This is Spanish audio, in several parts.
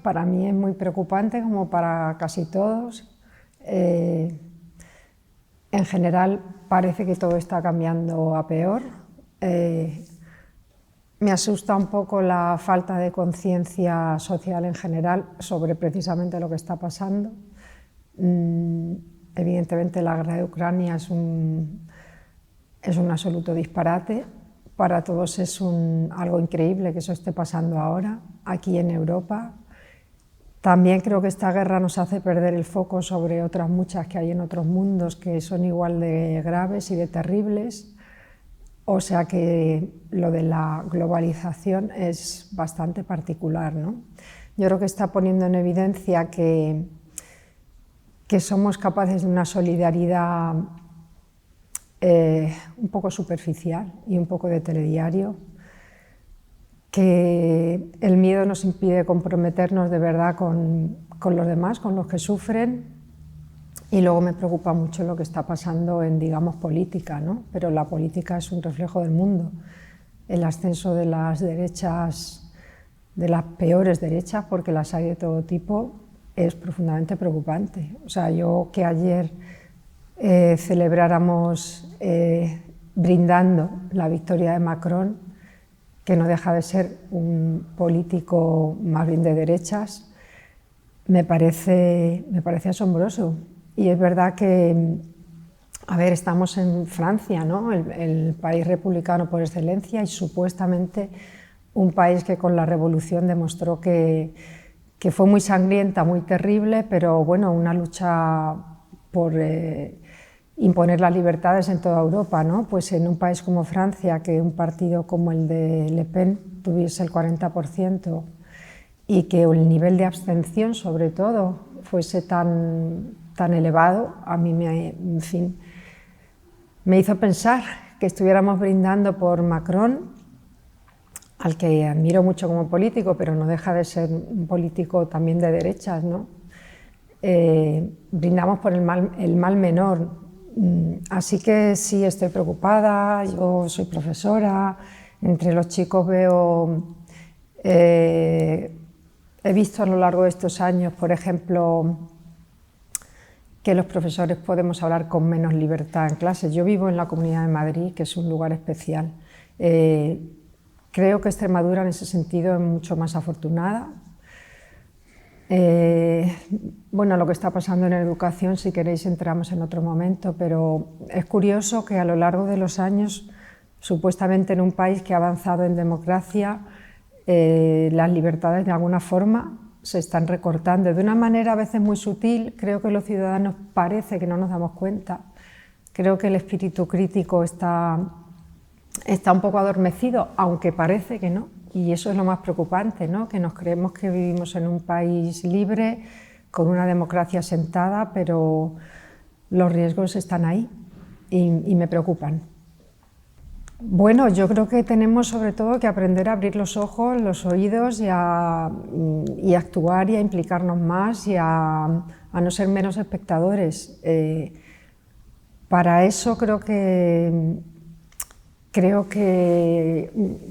para mí es muy preocupante, como para casi todos. En general parece que todo está cambiando a peor. Me asusta un poco la falta de conciencia social en general sobre precisamente lo que está pasando. Evidentemente la guerra de Ucrania es un absoluto disparate. Para todos es algo increíble que eso esté pasando ahora, aquí en Europa. También creo que esta guerra nos hace perder el foco sobre otras muchas que hay en otros mundos que son igual de graves y de terribles. O sea que lo de la globalización es bastante particular, ¿no? Yo creo que está poniendo en evidencia que somos capaces de una solidaridad un poco superficial y un poco de telediario, que el miedo nos impide comprometernos de verdad con los demás, con los que sufren. Y luego me preocupa mucho lo que está pasando en, digamos, política, ¿no? Pero la política es un reflejo del mundo. El ascenso de las derechas, de las peores derechas, porque las hay de todo tipo, es profundamente preocupante. O sea, yo que ayer celebráramos brindando la victoria de Macron, que no deja de ser un político más bien de derechas, me parece asombroso. Y es verdad que, a ver, estamos en Francia, ¿no? El país republicano por excelencia y supuestamente un país que con la revolución demostró que fue muy sangrienta, muy terrible, pero bueno, una lucha por imponer las libertades en toda Europa, ¿no? Pues en un país como Francia, que un partido como el de Le Pen tuviese el 40% y que el nivel de abstención, sobre todo, fuese tan elevado, a mí en fin, me hizo pensar que estuviéramos brindando por Macron, al que admiro mucho como político, pero no deja de ser un político también de derechas, ¿no? Brindamos por el mal menor. Así que sí, estoy preocupada. Yo soy profesora, entre los chicos veo, he visto a lo largo de estos años, por ejemplo, que los profesores podemos hablar con menos libertad en clase. Yo vivo en la Comunidad de Madrid, que es un lugar especial. Creo que Extremadura en ese sentido es mucho más afortunada. Bueno, lo que está pasando en educación, si queréis entramos en otro momento, pero es curioso que a lo largo de los años, supuestamente en un país que ha avanzado en democracia, las libertades de alguna forma se están recortando de una manera a veces muy sutil. Creo que los ciudadanos parece que no nos damos cuenta. Creo que el espíritu crítico está un poco adormecido, aunque parece que no. Y eso es lo más preocupante, ¿no? Que nos creemos que vivimos en un país libre, con una democracia asentada, pero los riesgos están ahí y me preocupan. Bueno, yo creo que tenemos sobre todo que aprender a abrir los ojos, los oídos y a actuar y a implicarnos más y a no ser menos espectadores. Para eso creo que,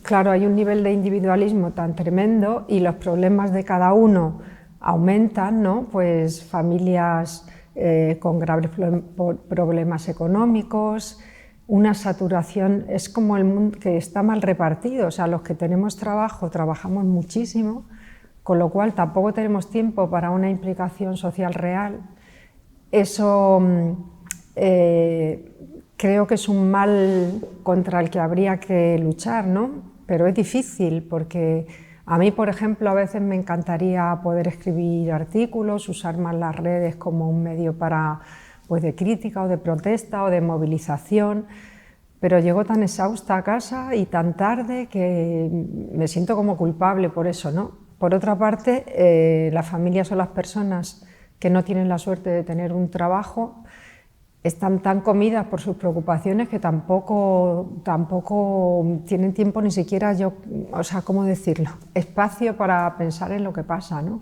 claro, hay un nivel de individualismo tan tremendo y los problemas de cada uno aumentan, ¿no? Pues familias con graves problemas económicos, una saturación, es como el mundo que está mal repartido. O sea, los que tenemos trabajo, trabajamos muchísimo, con lo cual tampoco tenemos tiempo para una implicación social real. Eso creo que es un mal contra el que habría que luchar, ¿no? Pero es difícil porque a mí, por ejemplo, a veces me encantaría poder escribir artículos, usar más las redes como un medio para, pues, de crítica o de protesta o de movilización, pero llego tan exhausta a casa y tan tarde que me siento como culpable por eso, ¿no? Por otra parte, las familias son las personas que no tienen la suerte de tener un trabajo, están tan comidas por sus preocupaciones que tampoco tienen tiempo ni siquiera, o sea, ¿cómo decirlo?, espacio para pensar en lo que pasa, ¿no?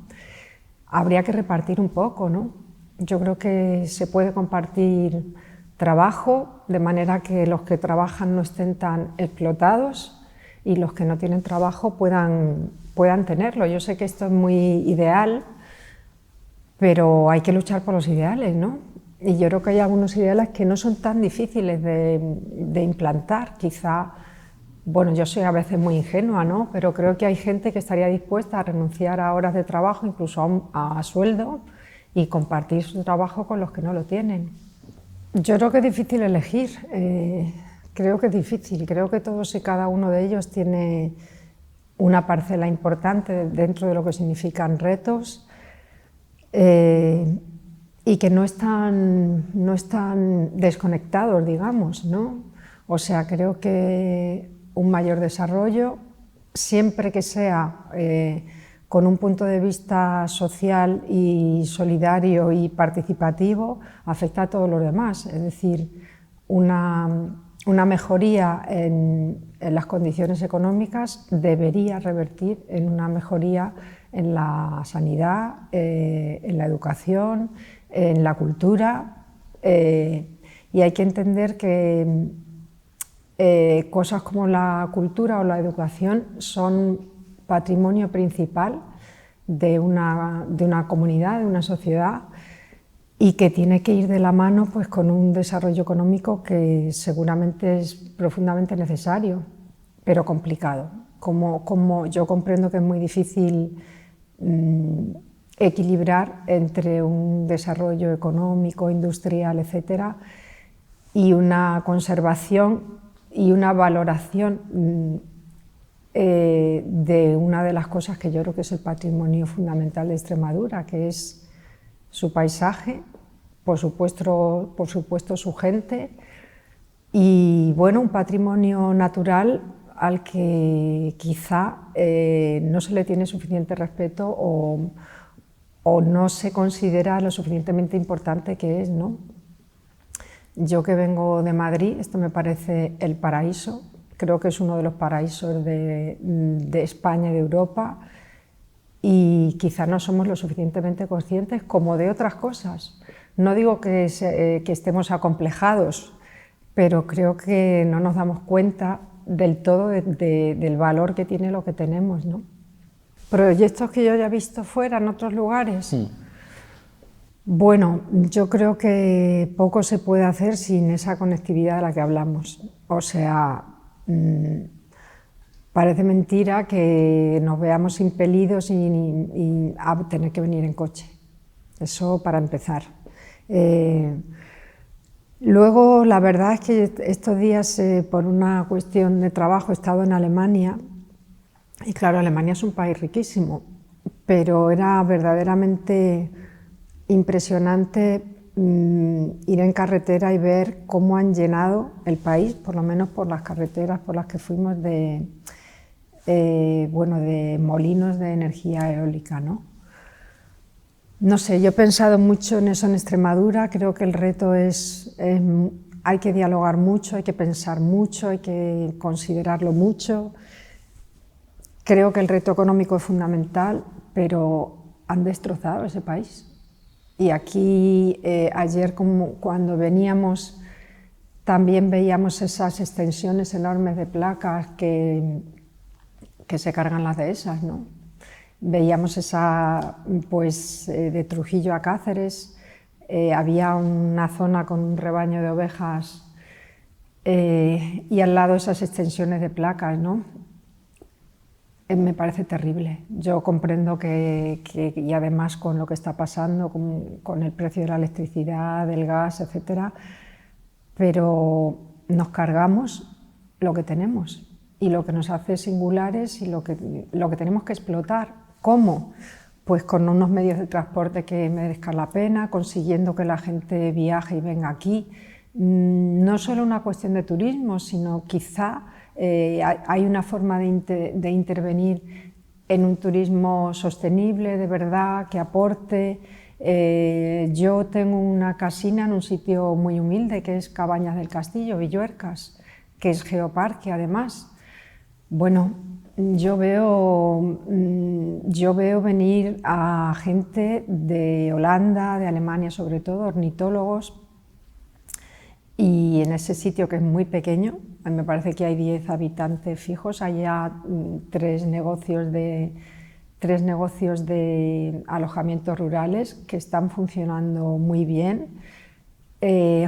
Habría que repartir un poco, ¿no? Yo creo que se puede compartir trabajo de manera que los que trabajan no estén tan explotados y los que no tienen trabajo puedan puedan tenerlo. Yo sé que esto es muy ideal, pero hay que luchar por los ideales, ¿no? Y yo creo que hay algunos ideales que no son tan difíciles de implantar. Quizá, bueno, yo soy a veces muy ingenua, ¿no? Pero creo que hay gente que estaría dispuesta a renunciar a horas de trabajo, incluso a sueldo, y compartir su trabajo con los que no lo tienen. Yo creo que es difícil elegir, creo que es difícil, creo que todos y cada uno de ellos tiene una parcela importante dentro de lo que significan retos, y que no están desconectados, digamos, ¿no? O sea, creo que un mayor desarrollo, siempre que sea con un punto de vista social y solidario y participativo, afecta a todos los demás. Es decir, una mejoría en las condiciones económicas debería revertir en una mejoría en la sanidad, en la educación, en la cultura, y hay que entender que cosas como la cultura o la educación son patrimonio principal de una comunidad, de una sociedad, y que tiene que ir de la mano pues, con un desarrollo económico que seguramente es profundamente necesario, pero complicado. Como yo comprendo que es muy difícil equilibrar entre un desarrollo económico, industrial, etcétera, y una conservación y una valoración de una de las cosas que yo creo que es el patrimonio fundamental de Extremadura, que es su paisaje, por supuesto su gente, y bueno, un patrimonio natural al que quizá no se le tiene suficiente respeto o no se considera lo suficientemente importante que es, ¿no? Yo que vengo de Madrid, esto me parece el paraíso, creo que es uno de los paraísos de España y de Europa, y quizá no somos lo suficientemente conscientes como de otras cosas. No digo que estemos acomplejados, pero creo que no nos damos cuenta del todo del valor que tiene lo que tenemos, ¿no? Proyectos que yo haya visto fuera, en otros lugares. Bueno, yo creo que poco se puede hacer sin esa conectividad de la que hablamos. O sea, parece mentira que nos veamos impelidos a tener que venir en coche. Eso para empezar. Luego, la verdad es que estos días, por una cuestión de trabajo, he estado en Alemania, y claro, Alemania es un país riquísimo, pero era verdaderamente impresionante ir en carretera y ver cómo han llenado el país, por lo menos por las carreteras por las que fuimos, de molinos de energía eólica, ¿no? No sé, yo he pensado mucho en eso en Extremadura, creo que el reto hay que dialogar mucho, hay que pensar mucho, hay que considerarlo mucho. Creo que el reto económico es fundamental, pero han destrozado ese país. Y aquí, ayer cuando veníamos, también veíamos esas extensiones enormes de placas que se cargan las dehesas, ¿no? Veíamos de Trujillo a Cáceres, había una zona con un rebaño de ovejas y al lado esas extensiones de placas, ¿no? Me parece terrible. Yo comprendo y además con lo que está pasando, con el precio de la electricidad, del gas, etcétera, pero nos cargamos lo que tenemos y lo que nos hace singulares y lo que tenemos que explotar. ¿Cómo? Pues con unos medios de transporte que merezcan la pena, consiguiendo que la gente viaje y venga aquí. No solo una cuestión de turismo, sino quizá hay una forma de intervenir en un turismo sostenible, de verdad, que aporte. Yo tengo una casina en un sitio muy humilde, que es Cabañas del Castillo, Villuercas, que es geoparque además. Bueno, yo veo venir a gente de Holanda, de Alemania sobre todo, ornitólogos, y en ese sitio que es muy pequeño, me parece que hay 10 habitantes fijos, hay ya 3 negocios de 3 negocios de alojamientos rurales que están funcionando muy bien.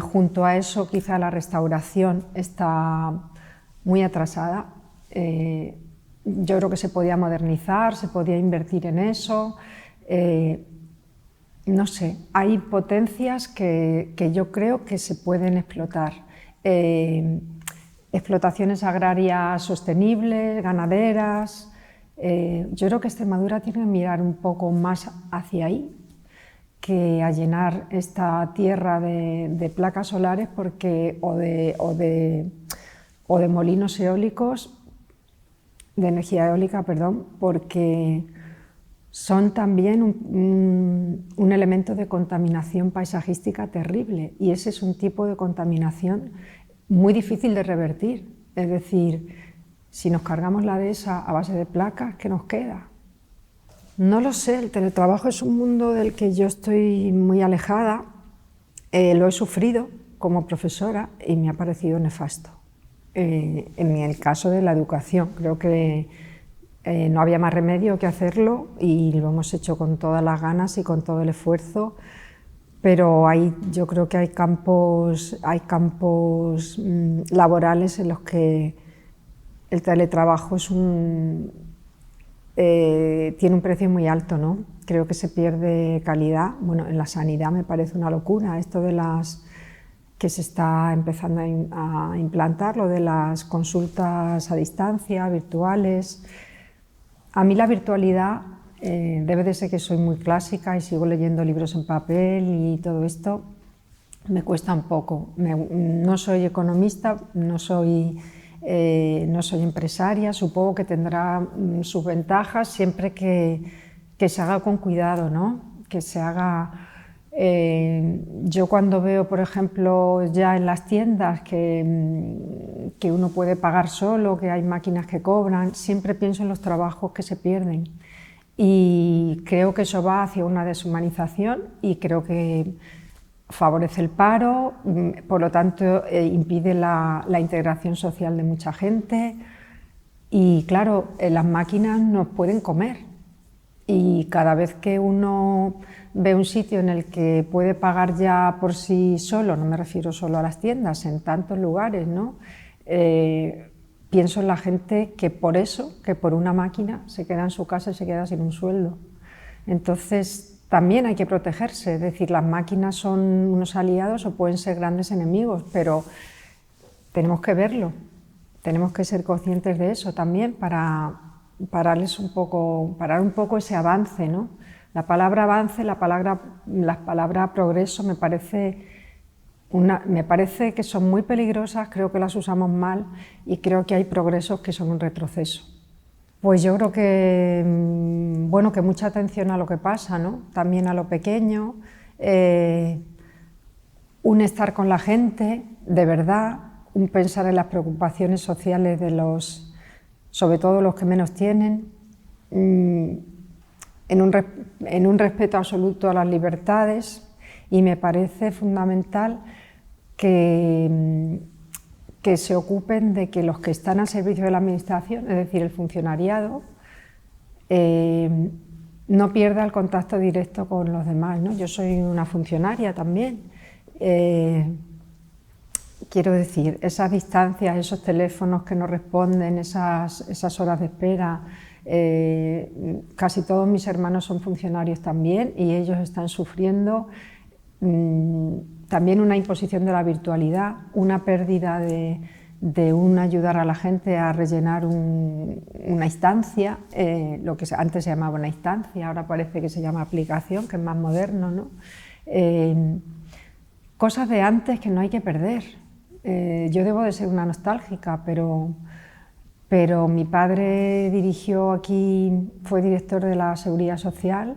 Junto a eso, quizá la restauración está muy atrasada. Yo creo que se podía modernizar, se podía invertir en eso. No sé, hay potencias que yo creo que se pueden explotar. Explotaciones agrarias sostenibles, ganaderas. Yo creo que Extremadura tiene que mirar un poco más hacia ahí que a llenar esta tierra de placas solares o de molinos eólicos, de energía eólica, perdón, porque son también un elemento de contaminación paisajística terrible, y ese es un tipo de contaminación muy difícil de revertir. Es decir, si nos cargamos la dehesa a base de placas, ¿qué nos queda? No lo sé, el teletrabajo es un mundo del que yo estoy muy alejada, lo he sufrido como profesora y me ha parecido nefasto. En el caso de la educación, creo que no había más remedio que hacerlo y lo hemos hecho con todas las ganas y con todo el esfuerzo, pero yo creo que hay campos laborales en los que el teletrabajo tiene un precio muy alto, ¿no? Creo que se pierde calidad. Bueno, en la sanidad me parece una locura esto de que se está empezando a implantar, lo de las consultas a distancia, virtuales. A mí la virtualidad, debe de ser que soy muy clásica y sigo leyendo libros en papel y todo esto, me cuesta un poco. No soy economista, no soy empresaria, supongo que tendrá sus ventajas siempre que se haga con cuidado, ¿no? Que se haga. Yo cuando veo, por ejemplo, ya en las tiendas que uno puede pagar solo, que hay máquinas que cobran, siempre pienso en los trabajos que se pierden y creo que eso va hacia una deshumanización y creo que favorece el paro, por lo tanto impide la integración social de mucha gente y claro, las máquinas nos pueden comer y cada vez que uno ve un sitio en el que puede pagar ya por sí solo, no me refiero solo a las tiendas, en tantos lugares, ¿no? Pienso en la gente que por eso, que por una máquina, se queda en su casa y se queda sin un sueldo. Entonces, también hay que protegerse, es decir, las máquinas son unos aliados o pueden ser grandes enemigos, pero tenemos que verlo, tenemos que ser conscientes de eso también para parar un poco ese avance, ¿no? La palabra avance, la palabra progreso me parece que son muy peligrosas, creo que las usamos mal y creo que hay progresos que son un retroceso. Pues yo creo que, bueno, que mucha atención a lo que pasa, ¿no? También a lo pequeño, un estar con la gente, de verdad, un pensar en las preocupaciones sociales sobre todo los que menos tienen, en un respeto absoluto a las libertades, y me parece fundamental que se ocupen de que los que están al servicio de la administración, es decir, el funcionariado, no pierda el contacto directo con los demás, ¿no? Yo soy una funcionaria también. Quiero decir, esas distancias, esos teléfonos que no responden, esas horas de espera, casi todos mis hermanos son funcionarios también y ellos están sufriendo también una imposición de la virtualidad, una pérdida de un ayudar a la gente a rellenar una instancia, lo que antes se llamaba una instancia, ahora parece que se llama aplicación, que es más moderno, ¿no? Cosas de antes que no hay que perder. Yo debo de ser una nostálgica, pero mi padre fue director de la Seguridad Social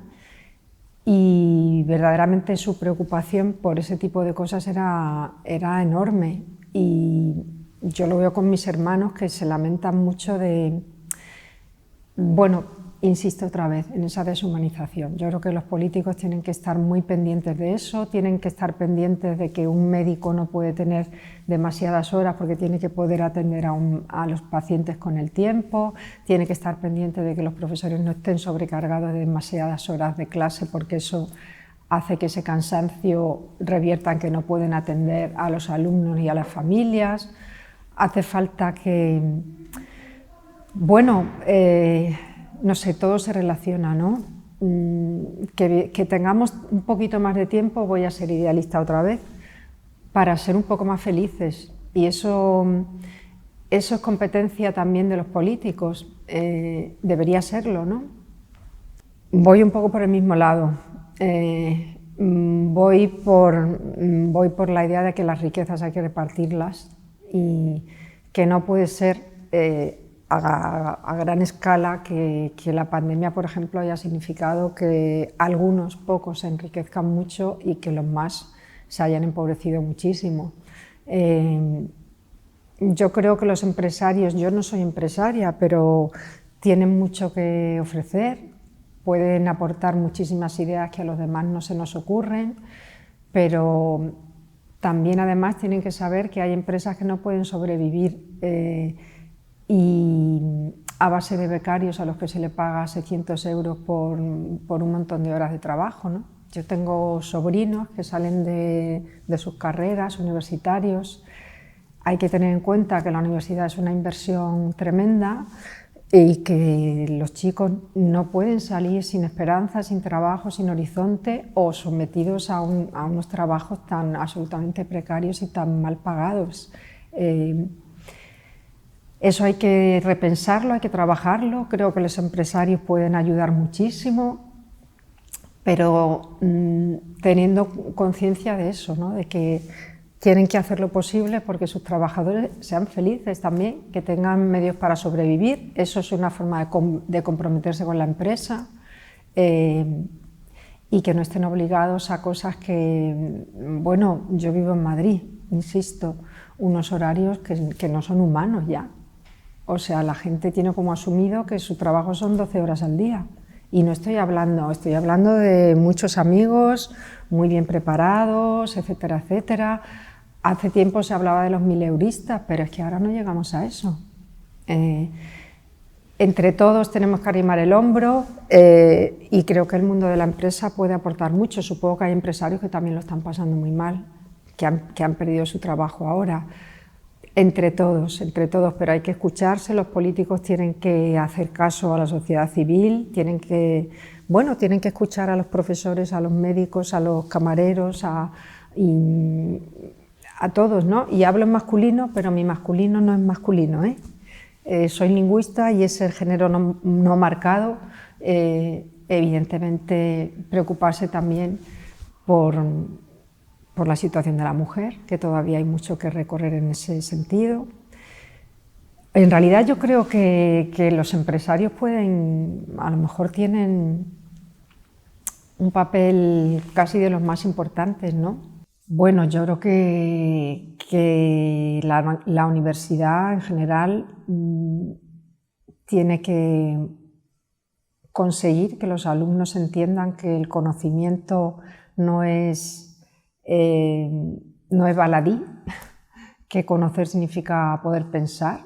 y verdaderamente su preocupación por ese tipo de cosas era enorme, y yo lo veo con mis hermanos que se lamentan mucho bueno, insisto otra vez en esa deshumanización. Yo creo que los políticos tienen que estar muy pendientes de eso, tienen que estar pendientes de que un médico no puede tener demasiadas horas porque tiene que poder atender a los pacientes con el tiempo, tiene que estar pendiente de que los profesores no estén sobrecargados de demasiadas horas de clase porque eso hace que ese cansancio revierta en que no pueden atender a los alumnos y a las familias. Hace falta que, bueno, no sé, todo se relaciona, ¿no? Que tengamos un poquito más de tiempo, voy a ser idealista otra vez, para ser un poco más felices. Y eso es competencia también de los políticos, debería serlo, ¿no? Voy un poco por el mismo lado. Voy por la idea de que las riquezas hay que repartirlas y que no puede ser a gran escala que la pandemia, por ejemplo, haya significado que algunos pocos se enriquezcan mucho y que los más se hayan empobrecido muchísimo. Yo creo que los empresarios, yo no soy empresaria, pero tienen mucho que ofrecer, pueden aportar muchísimas ideas que a los demás no se nos ocurren, pero también además tienen que saber que hay empresas que no pueden sobrevivir y a base de becarios a los que se le paga 600 euros por un montón de horas de trabajo, ¿no? Yo tengo sobrinos que salen de sus carreras, universitarios. Hay que tener en cuenta que la universidad es una inversión tremenda y que los chicos no pueden salir sin esperanza, sin trabajo, sin horizonte o sometidos a unos trabajos tan absolutamente precarios y tan mal pagados. Eso hay que repensarlo, hay que trabajarlo. Creo que los empresarios pueden ayudar muchísimo, pero teniendo conciencia de eso, ¿no? De que tienen que hacer lo posible porque sus trabajadores sean felices también, que tengan medios para sobrevivir. Eso es una forma de comprometerse con la empresa y que no estén obligados a cosas que, bueno, yo vivo en Madrid, insisto, unos horarios que no son humanos ya. O sea, la gente tiene como asumido que su trabajo son 12 horas al día. Y no estoy hablando de muchos amigos muy bien preparados, etcétera, etcétera. Hace tiempo se hablaba de los mileuristas, pero es que ahora no llegamos a eso. Entre todos tenemos que arrimar el hombro y creo que el mundo de la empresa puede aportar mucho. Supongo que hay empresarios que también lo están pasando muy mal, que han perdido su trabajo ahora. Entre todos, pero hay que escucharse, los políticos tienen que hacer caso a la sociedad civil, tienen que escuchar a los profesores, a los médicos, a los camareros, a todos, ¿no? Y hablo en masculino, pero mi masculino no es masculino, ¿eh? Soy lingüista y es el género no marcado, evidentemente preocuparse también por la situación de la mujer, que todavía hay mucho que recorrer en ese sentido. En realidad yo creo que los empresarios a lo mejor tienen un papel casi de los más importantes, ¿no? Bueno, yo creo que la universidad en general tiene que conseguir que los alumnos entiendan que el conocimiento no es baladí, que conocer significa poder pensar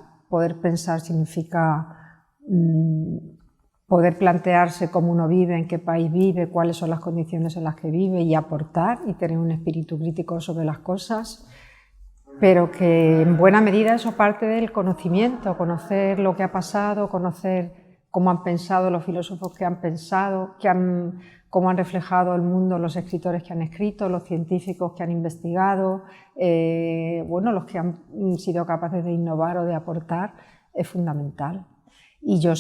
significa poder plantearse cómo uno vive, en qué país vive, cuáles son las condiciones en las que vive y aportar y tener un espíritu crítico sobre las cosas, pero que en buena medida eso parte del conocimiento, conocer lo que ha pasado, conocer cómo han pensado los filósofos que han pensado, cómo han reflejado el mundo los escritores que han escrito, los científicos que han investigado, los que han sido capaces de innovar o de aportar, es fundamental. Y yo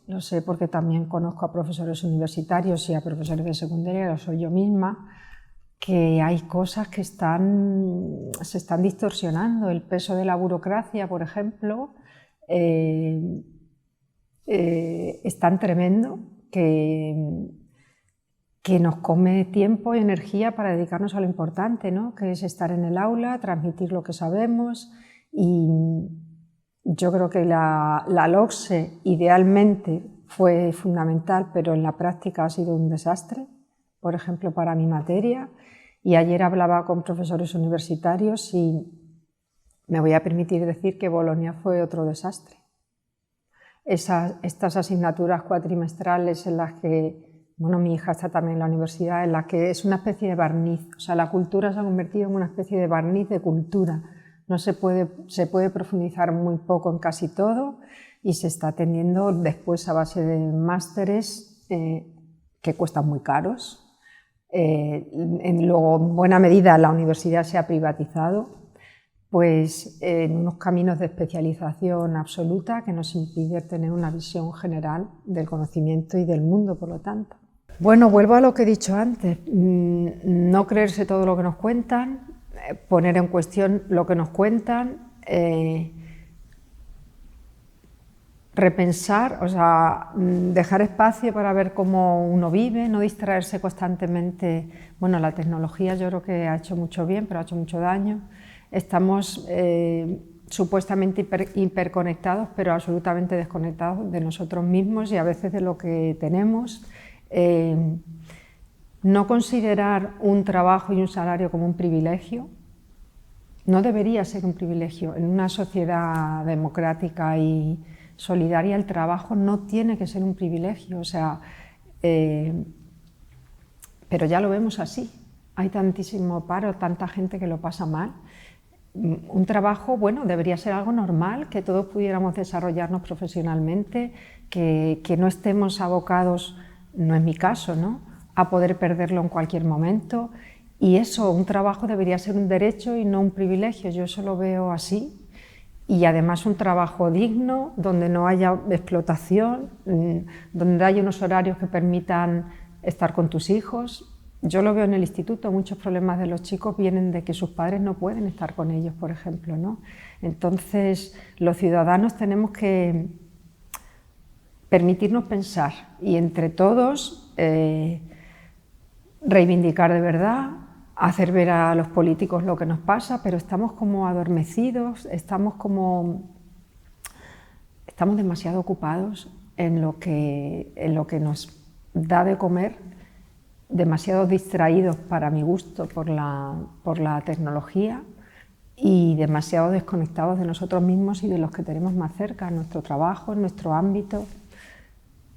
lo sé porque también conozco a profesores universitarios y a profesores de secundaria, lo soy yo misma, que hay cosas que se están distorsionando. El peso de la burocracia, por ejemplo, es tan tremendo que nos come tiempo y energía para dedicarnos a lo importante, ¿no? Que es estar en el aula, transmitir lo que sabemos. Y yo creo que la LOCSE idealmente fue fundamental, pero en la práctica ha sido un desastre, por ejemplo, para mi materia. Y ayer hablaba con profesores universitarios y me voy a permitir decir que Bolonia fue otro desastre. Estas asignaturas cuatrimestrales en las que, bueno, mi hija está también en la universidad, en las que es una especie de barniz, o sea, la cultura se ha convertido en una especie de barniz de cultura. No se puede profundizar muy poco en casi todo y se está atendiendo después a base de másteres que cuestan muy caros. Luego, en buena medida, la universidad se ha privatizado, pues en unos caminos de especialización absoluta que nos impide tener una visión general del conocimiento y del mundo, por lo tanto. Bueno, vuelvo a lo que he dicho antes, no creerse todo lo que nos cuentan, poner en cuestión lo que nos cuentan, repensar, o sea, dejar espacio para ver cómo uno vive, no distraerse constantemente. Bueno, la tecnología yo creo que ha hecho mucho bien, pero ha hecho mucho daño. Estamos supuestamente hiperconectados, pero absolutamente desconectados de nosotros mismos y a veces de lo que tenemos. No considerar un trabajo y un salario como un privilegio, no debería ser un privilegio. En una sociedad democrática y solidaria el trabajo no tiene que ser un privilegio, o sea, pero ya lo vemos así. Hay tantísimo paro, tanta gente que lo pasa mal. Un trabajo, bueno, debería ser algo normal, que todos pudiéramos desarrollarnos profesionalmente, que no estemos abocados, no es mi caso, ¿no?, a poder perderlo en cualquier momento. Y eso, un trabajo debería ser un derecho y no un privilegio, yo eso lo veo así. Y además un trabajo digno, donde no haya explotación, donde haya unos horarios que permitan estar con tus hijos. Yo lo veo en el instituto, muchos problemas de los chicos vienen de que sus padres no pueden estar con ellos, por ejemplo, ¿no? Entonces, los ciudadanos tenemos que permitirnos pensar y entre todos reivindicar de verdad, hacer ver a los políticos lo que nos pasa, pero estamos como adormecidos, estamos demasiado ocupados en lo que nos da de comer, demasiado distraídos para mi gusto por la tecnología y demasiado desconectados de nosotros mismos y de los que tenemos más cerca, en nuestro trabajo, en nuestro ámbito,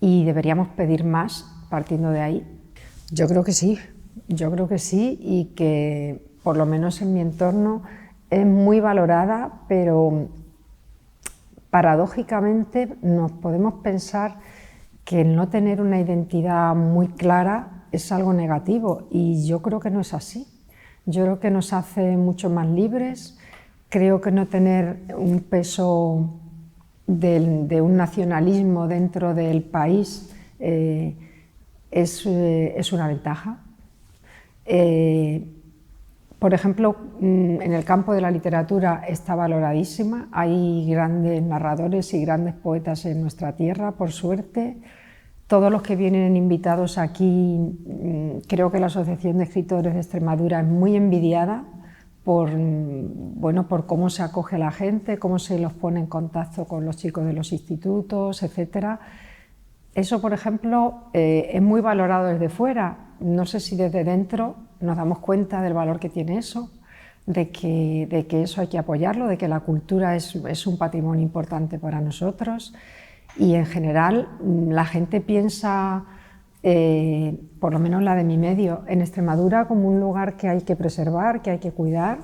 y deberíamos pedir más partiendo de ahí. Yo creo que sí y que por lo menos en mi entorno es muy valorada, pero paradójicamente nos podemos pensar que el no tener una identidad muy clara es algo negativo y yo creo que no es así. Yo creo que nos hace mucho más libres, creo que no tener un peso de un nacionalismo dentro del país es una ventaja. Por ejemplo, en el campo de la literatura está valoradísima, hay grandes narradores y grandes poetas en nuestra tierra, por suerte. Todos los que vienen invitados aquí, creo que la Asociación de Escritores de Extremadura es muy envidiada por cómo se acoge a la gente, cómo se los pone en contacto con los chicos de los institutos, etc. Eso, por ejemplo, es muy valorado desde fuera. No sé si desde dentro nos damos cuenta del valor que tiene eso, de que eso hay que apoyarlo, de que la cultura es un patrimonio importante para nosotros. Y en general la gente piensa, por lo menos la de mi medio, en Extremadura como un lugar que hay que preservar, que hay que cuidar,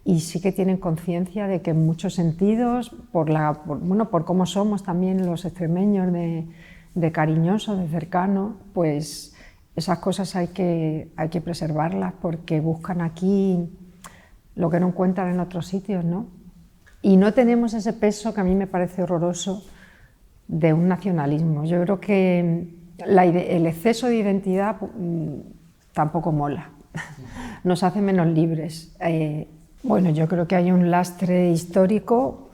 y sí que tienen conciencia de que en muchos sentidos, por cómo somos también los extremeños de cariñosos, de cercanos, pues esas cosas hay que preservarlas porque buscan aquí lo que no encuentran en otros sitios, ¿no? Y no tenemos ese peso que a mí me parece horroroso de un nacionalismo. Yo creo que el exceso de identidad tampoco mola, nos hace menos libres. Bueno, yo creo que hay un lastre histórico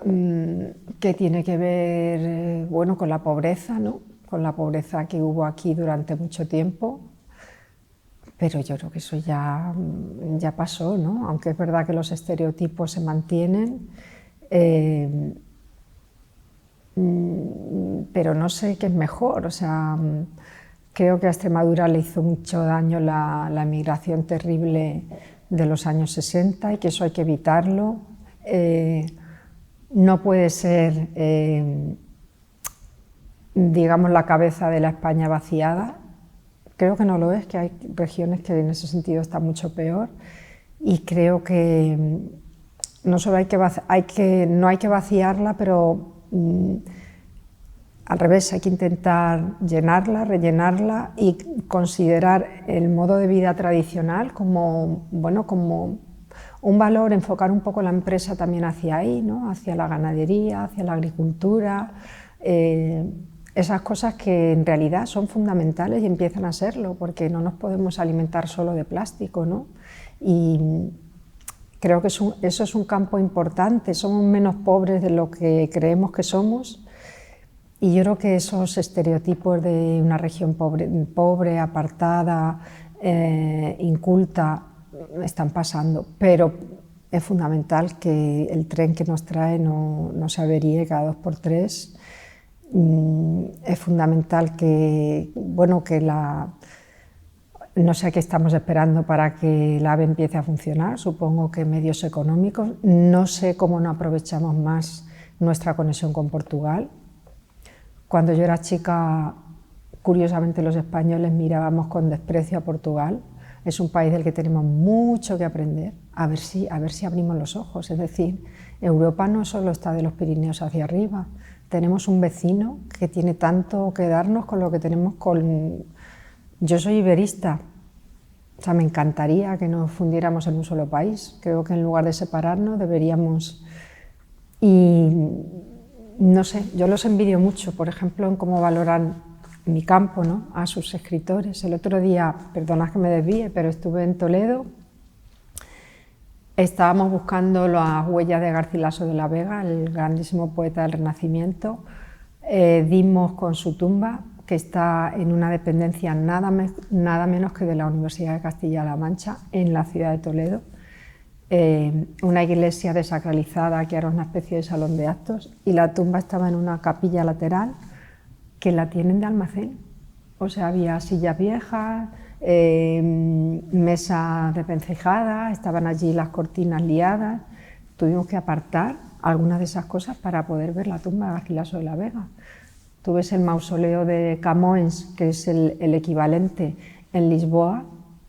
que tiene que ver con la pobreza, ¿no? Con la pobreza que hubo aquí durante mucho tiempo, pero yo creo que eso ya pasó, ¿no? Aunque es verdad que los estereotipos se mantienen. pero no sé qué es mejor. O sea, creo que a Extremadura le hizo mucho daño la emigración terrible de los años 60 y que eso hay que evitarlo. No puede ser, digamos, la cabeza de la España vaciada. Creo que no lo es, que hay regiones que en ese sentido están mucho peor, y creo que no solo no hay que vaciarla, pero al revés, hay que intentar llenarla, rellenarla y considerar el modo de vida tradicional como, bueno, como un valor, enfocar un poco la empresa también hacia ahí, ¿no? Hacia la ganadería, hacia la agricultura, esas cosas que en realidad son fundamentales y empiezan a serlo, porque no nos podemos alimentar solo de plástico, ¿no? Y creo que eso es un campo importante, somos menos pobres de lo que creemos que somos, y yo creo que esos estereotipos de una región pobre apartada, inculta, están pasando, pero es fundamental que el tren que nos trae no se averíe cada 2 por 3. Es fundamental que, bueno, no sé qué estamos esperando para que el AVE empiece a funcionar, supongo que medios económicos. No sé cómo no aprovechamos más nuestra conexión con Portugal. Cuando yo era chica, curiosamente los españoles mirábamos con desprecio a Portugal. Es un país del que tenemos mucho que aprender, a ver si abrimos los ojos. Es decir, Europa no solo está de los Pirineos hacia arriba, tenemos un vecino que tiene tanto que darnos con lo que tenemos con... Yo soy iberista, o sea, me encantaría que nos fundiéramos en un solo país. Creo que en lugar de separarnos deberíamos... Y no sé, yo los envidio mucho, por ejemplo, en cómo valoran mi campo, ¿no? A sus escritores. El otro día, perdonad que me desvíe, pero estuve en Toledo, estábamos buscando las huellas de Garcilaso de la Vega, el grandísimo poeta del Renacimiento. Dimos con su tumba, que está en una dependencia nada menos que de la Universidad de Castilla-La Mancha, en la ciudad de Toledo. Una iglesia desacralizada que era una especie de salón de actos, y la tumba estaba en una capilla lateral que la tienen de almacén. O sea, había sillas viejas, mesas desvencijadas, estaban allí las cortinas liadas. Tuvimos que apartar algunas de esas cosas para poder ver la tumba de Garcilaso de la Vega. Tú ves el mausoleo de Camões, que es el equivalente en Lisboa,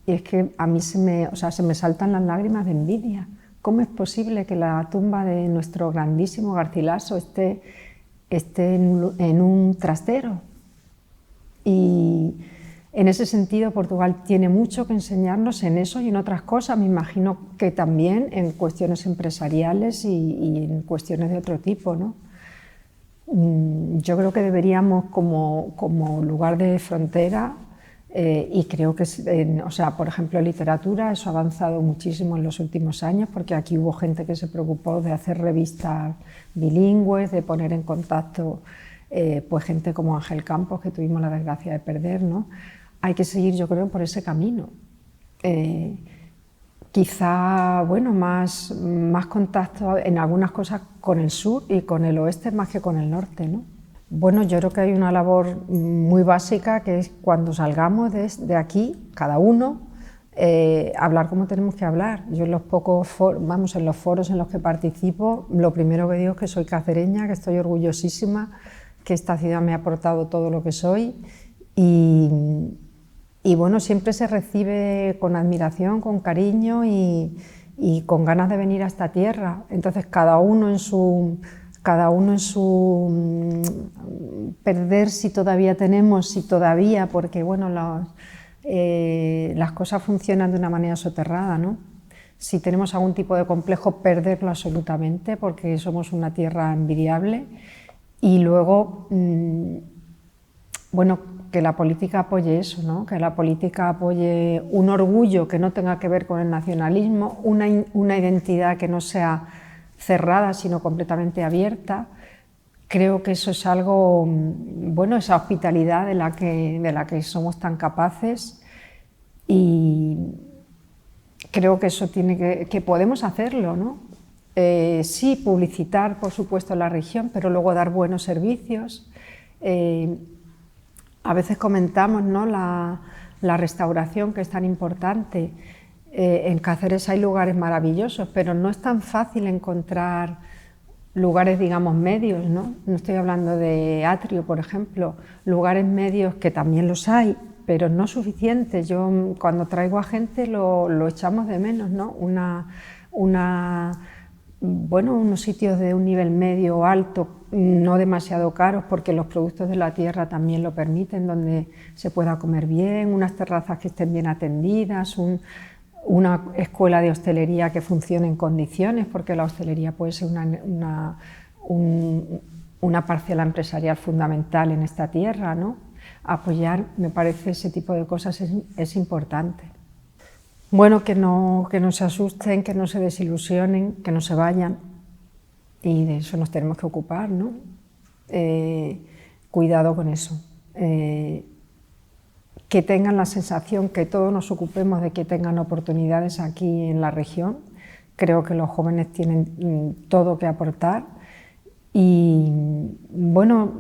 y es que a mí se me saltan las lágrimas de envidia. ¿Cómo es posible que la tumba de nuestro grandísimo Garcilaso esté en un trastero? Y en ese sentido Portugal tiene mucho que enseñarnos en eso y en otras cosas, me imagino que también en cuestiones empresariales y en cuestiones de otro tipo, ¿no? Yo creo que deberíamos, como lugar de frontera, y creo que, o sea, por ejemplo, en literatura eso ha avanzado muchísimo en los últimos años, porque aquí hubo gente que se preocupó de hacer revistas bilingües, de poner en contacto pues gente como Ángel Campos, que tuvimos la desgracia de perder, ¿no? Hay que seguir, yo creo, por ese camino. Quizá, bueno, más contacto en algunas cosas con el sur y con el oeste más que con el norte, ¿no? Bueno, yo creo que hay una labor muy básica, que es cuando salgamos de aquí, cada uno, hablar como tenemos que hablar. Yo en los en los foros en los que participo, lo primero que digo es que soy cacereña, que estoy orgullosísima, que esta ciudad me ha aportado todo lo que soy, y bueno, siempre se recibe con admiración, con cariño y con ganas de venir a esta tierra. Entonces cada uno en su perder, si todavía tenemos, porque bueno, las cosas funcionan de una manera soterrada, ¿no? Si tenemos algún tipo de complejo, perderlo absolutamente, porque somos una tierra envidiable. Y luego, bueno, que la política apoye eso, ¿no? Que la política apoye un orgullo que no tenga que ver con el nacionalismo, una identidad que no sea cerrada, sino completamente abierta. Creo que eso es algo, bueno, esa hospitalidad de la que somos tan capaces, y creo que eso que podemos hacerlo, ¿no? Sí, publicitar, por supuesto, la región, pero luego dar buenos servicios. A veces comentamos, ¿no?, la restauración, que es tan importante. En Cáceres hay lugares maravillosos, pero no es tan fácil encontrar lugares, digamos, medios, ¿no? No estoy hablando de Atrio, por ejemplo, lugares medios que también los hay, pero no suficientes. Yo, cuando traigo a gente, lo echamos de menos, ¿no? Unos sitios de un nivel medio o alto, no demasiado caros, porque los productos de la tierra también lo permiten, donde se pueda comer bien, unas terrazas que estén bien atendidas, una escuela de hostelería que funcione en condiciones, porque la hostelería puede ser una parcela empresarial fundamental en esta tierra, ¿no? Apoyar, me parece, ese tipo de cosas es importante. Bueno, que no se asusten, que no se desilusionen, que no se vayan, y de eso nos tenemos que ocupar, ¿no? Cuidado con eso. Que tengan la sensación, que todos nos ocupemos de que tengan oportunidades aquí en la región. Creo que los jóvenes tienen todo que aportar y, bueno,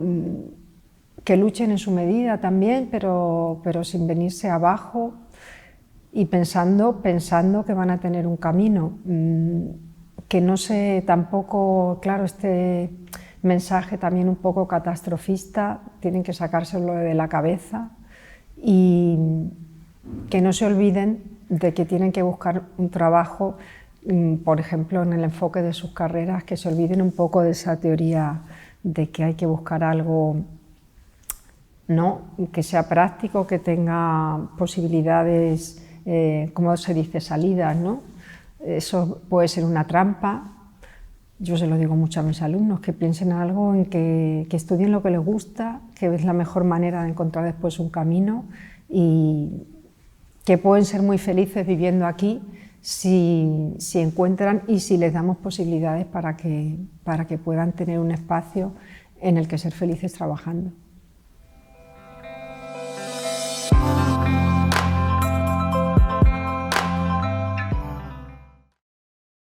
que luchen en su medida también, pero sin venirse abajo y pensando que van a tener un camino. Que no sé tampoco, claro, este mensaje también un poco catastrofista, tienen que sacárselo de la cabeza, y que no se olviden de que tienen que buscar un trabajo, por ejemplo, en el enfoque de sus carreras, que se olviden un poco de esa teoría de que hay que buscar algo, ¿no?, que sea práctico, que tenga posibilidades, ¿cómo se dice?, salidas, ¿no? Eso puede ser una trampa. Yo se lo digo mucho a mis alumnos, que piensen en algo, en que estudien lo que les gusta, que es la mejor manera de encontrar después un camino, y que pueden ser muy felices viviendo aquí si encuentran y si les damos posibilidades para que puedan tener un espacio en el que ser felices trabajando.